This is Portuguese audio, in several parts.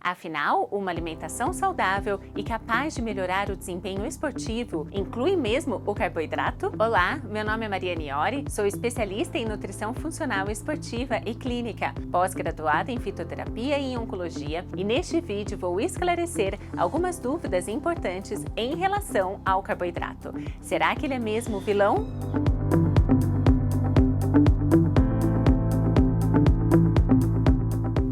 Afinal, uma alimentação saudável e capaz de melhorar o desempenho esportivo inclui mesmo o carboidrato? Olá, meu nome é Mariane Iori, sou especialista em nutrição funcional esportiva e clínica, pós-graduada em fitoterapia e em oncologia, e neste vídeo vou esclarecer algumas dúvidas importantes em relação ao carboidrato. Será que ele é mesmo o vilão?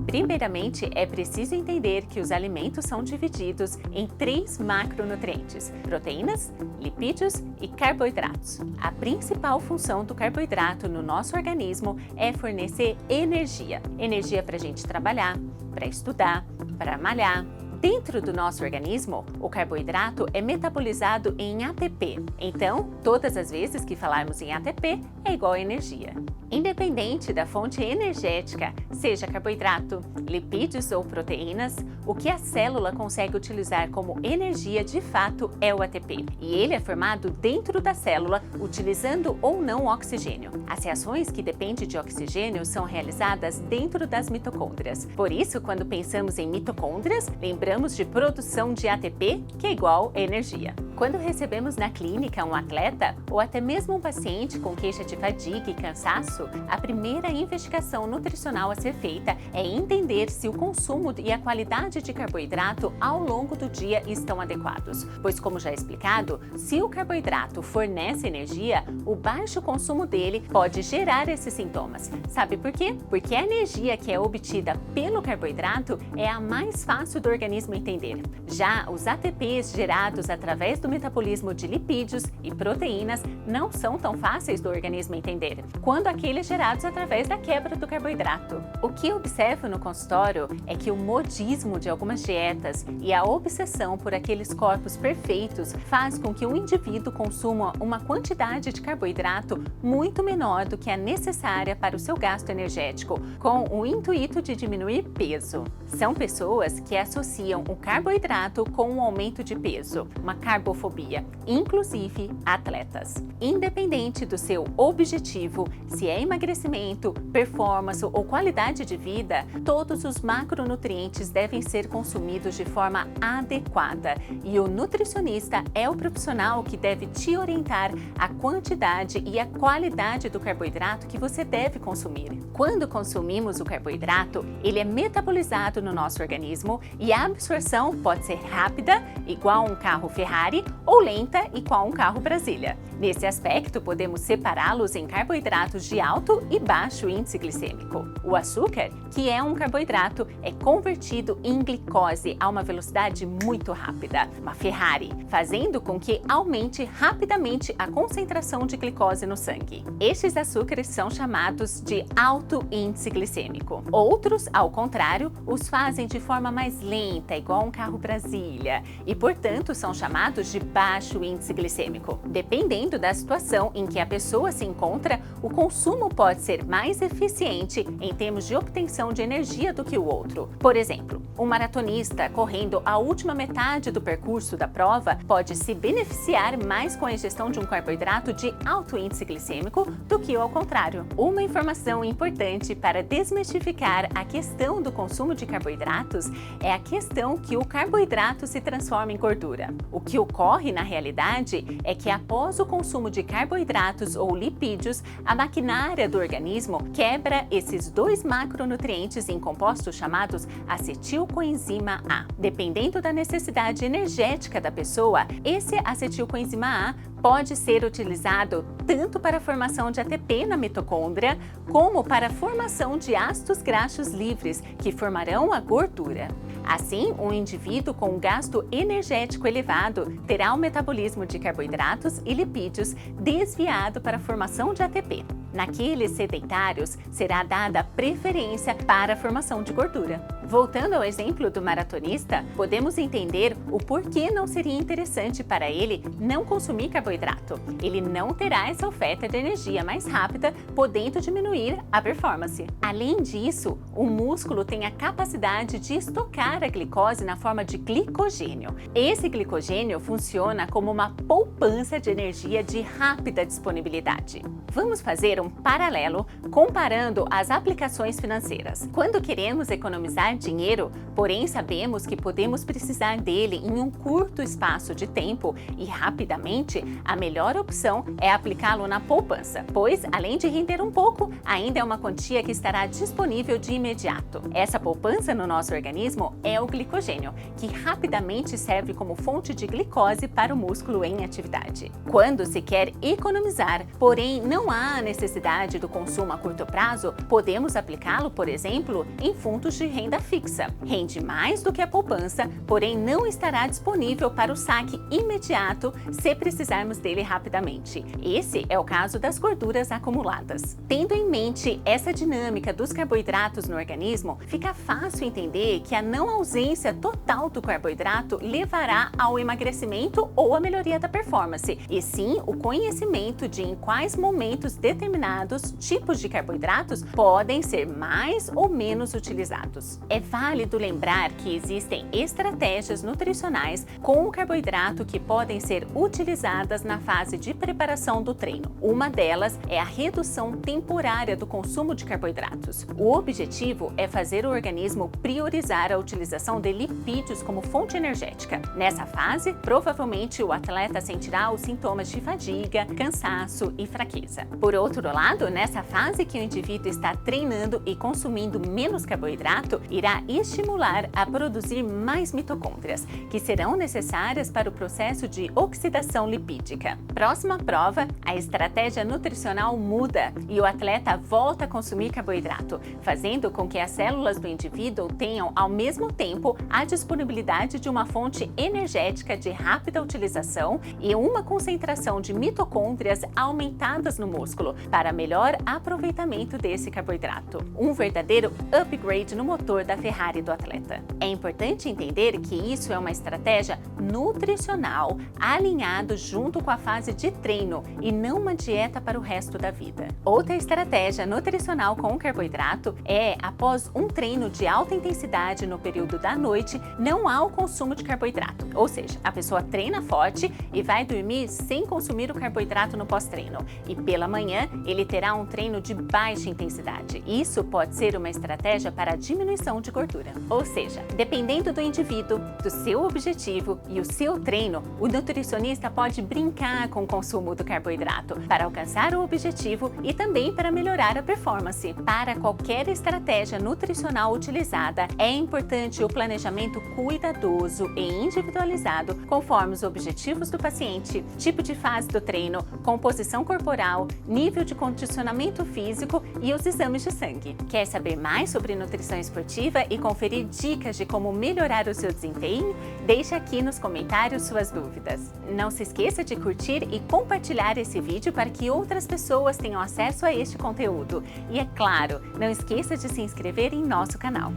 Primeiramente, é preciso entender que os alimentos são divididos em 3 macronutrientes: proteínas, lipídios e carboidratos. A principal função do carboidrato no nosso organismo é fornecer energia. Energia para a gente trabalhar, para estudar, para malhar. Dentro do nosso organismo, o carboidrato é metabolizado em ATP. Então, todas as vezes que falarmos em ATP, é igual a energia. Independente da fonte energética, seja carboidrato, lipídios ou proteínas, o que a célula consegue utilizar como energia de fato é o ATP. E ele é formado dentro da célula, utilizando ou não oxigênio. As reações que dependem de oxigênio são realizadas dentro das mitocôndrias. Por isso, quando pensamos em mitocôndrias, lembramos de produção de ATP, que é igual a energia. Quando recebemos na clínica um atleta ou até mesmo um paciente com queixa de fadiga e cansaço, a primeira investigação nutricional a ser feita é entender se o consumo e a qualidade de carboidrato ao longo do dia estão adequados. Pois, como já explicado, se o carboidrato fornece energia, o baixo consumo dele pode gerar esses sintomas. Sabe por quê? Porque a energia que é obtida pelo carboidrato é a mais fácil do organismo entender. Já os ATPs gerados através do metabolismo de lipídios e proteínas não são tão fáceis do organismo entender, quando aqueles gerados através da quebra do carboidrato. O que observo no consultório é que o modismo de algumas dietas e a obsessão por aqueles corpos perfeitos faz com que o indivíduo consuma uma quantidade de carboidrato muito menor do que a necessária para o seu gasto energético, com o intuito de diminuir peso. São pessoas que associam o carboidrato com um aumento de peso, uma carbofobia, inclusive atletas. Independente do seu objetivo, se é emagrecimento, performance ou qualidade de vida, todos os macronutrientes devem ser consumidos de forma adequada e o nutricionista é o profissional que deve te orientar a quantidade e a qualidade do carboidrato que você deve consumir. Quando consumimos o carboidrato, ele é metabolizado no nosso organismo e a absorção pode ser rápida, igual a um carro Ferrari, ou lenta, igual a um carro Brasília. Nesse aspecto, podemos separá-los em carboidratos de alto e baixo índice glicêmico. O açúcar, que é um carboidrato, é convertido em glicose a uma velocidade muito rápida, uma Ferrari, fazendo com que aumente rapidamente a concentração de glicose no sangue. Estes açúcares são chamados de alto índice glicêmico. Outros, ao contrário, os fazem de forma mais lenta, igual a um carro Brasília, e portanto são chamados de baixo índice glicêmico. Dependendo da situação em que a pessoa se encontra, o consumo pode ser mais eficiente em termos de obtenção de energia do que o outro. Por exemplo, um maratonista correndo a última metade do percurso da prova pode se beneficiar mais com a ingestão de um carboidrato de alto índice glicêmico do que ao contrário. Uma informação importante para desmistificar a questão do consumo de carboidratos é a questão que o carboidrato se transforma em gordura. O que ocorre na realidade é que após o consumo de carboidratos ou lipídios, a maquinária do organismo quebra esses 2 macronutrientes em compostos chamados acetilcoenzima A. Dependendo da necessidade energética da pessoa, esse acetilcoenzima A pode ser utilizado tanto para a formação de ATP na mitocôndria, como para a formação de ácidos graxos livres, que formarão a gordura. Assim, um indivíduo com um gasto energético elevado terá o metabolismo de carboidratos e lipídios desviado para a formação de ATP. Naqueles sedentários, será dada preferência para a formação de gordura. Voltando ao exemplo do maratonista, podemos entender o porquê não seria interessante para ele não consumir carboidrato. Ele não terá essa oferta de energia mais rápida, podendo diminuir a performance. Além disso, o músculo tem a capacidade de estocar a glicose na forma de glicogênio. Esse glicogênio funciona como uma poupança de energia de rápida disponibilidade. Vamos fazer um paralelo comparando as aplicações financeiras. Quando queremos economizar poupar dinheiro, porém sabemos que podemos precisar dele em um curto espaço de tempo e rapidamente, a melhor opção é aplicá-lo na poupança, pois, além de render um pouco, ainda é uma quantia que estará disponível de imediato. Essa poupança no nosso organismo é o glicogênio, que rapidamente serve como fonte de glicose para o músculo em atividade. Quando se quer economizar, porém não há necessidade do consumo a curto prazo, podemos aplicá-lo, por exemplo, em fundos de renda fixa. Rende mais do que a poupança, porém não estará disponível para o saque imediato se precisarmos dele rapidamente. Esse é o caso das gorduras acumuladas. Tendo em mente essa dinâmica dos carboidratos no organismo, fica fácil entender que a não ausência total do carboidrato levará ao emagrecimento ou à melhoria da performance, e sim o conhecimento de em quais momentos determinados tipos de carboidratos podem ser mais ou menos utilizados. É válido lembrar que existem estratégias nutricionais com o carboidrato que podem ser utilizadas na fase de preparação do treino. Uma delas é a redução temporária do consumo de carboidratos. O objetivo é fazer o organismo priorizar a utilização de lipídios como fonte energética. Nessa fase, provavelmente o atleta sentirá os sintomas de fadiga, cansaço e fraqueza. Por outro lado, nessa fase que o indivíduo está treinando e consumindo menos carboidrato, irá estimular a produzir mais mitocôndrias, que serão necessárias para o processo de oxidação lipídica. Próxima prova, a estratégia nutricional muda e o atleta volta a consumir carboidrato, fazendo com que as células do indivíduo tenham ao mesmo tempo a disponibilidade de uma fonte energética de rápida utilização e uma concentração de mitocôndrias aumentadas no músculo para melhor aproveitamento desse carboidrato. Um verdadeiro upgrade no motor da Ferrari do atleta. É importante entender que isso é uma estratégia nutricional alinhado junto com a fase de treino e não uma dieta para o resto da vida. Outra estratégia nutricional com carboidrato é, após um treino de alta intensidade no período da noite, não há o consumo de carboidrato. Ou seja, a pessoa treina forte e vai dormir sem consumir o carboidrato no pós-treino. E pela manhã, ele terá um treino de baixa intensidade. Isso pode ser uma estratégia para a diminuição de gordura. Ou seja, dependendo do indivíduo, do seu objetivo e o seu treino, o nutricionista pode brincar com o consumo do carboidrato para alcançar o objetivo e também para melhorar a performance. Para qualquer estratégia nutricional utilizada, é importante o planejamento cuidadoso e individualizado conforme os objetivos do paciente, tipo de fase do treino, composição corporal, nível de condicionamento físico e os exames de sangue. Quer saber mais sobre nutrição esportiva e conferir dicas de como melhorar o seu desempenho? Deixe aqui nos comentários suas dúvidas. Não se esqueça de curtir e compartilhar esse vídeo para que outras pessoas tenham acesso a este conteúdo. E é claro, não esqueça de se inscrever em nosso canal.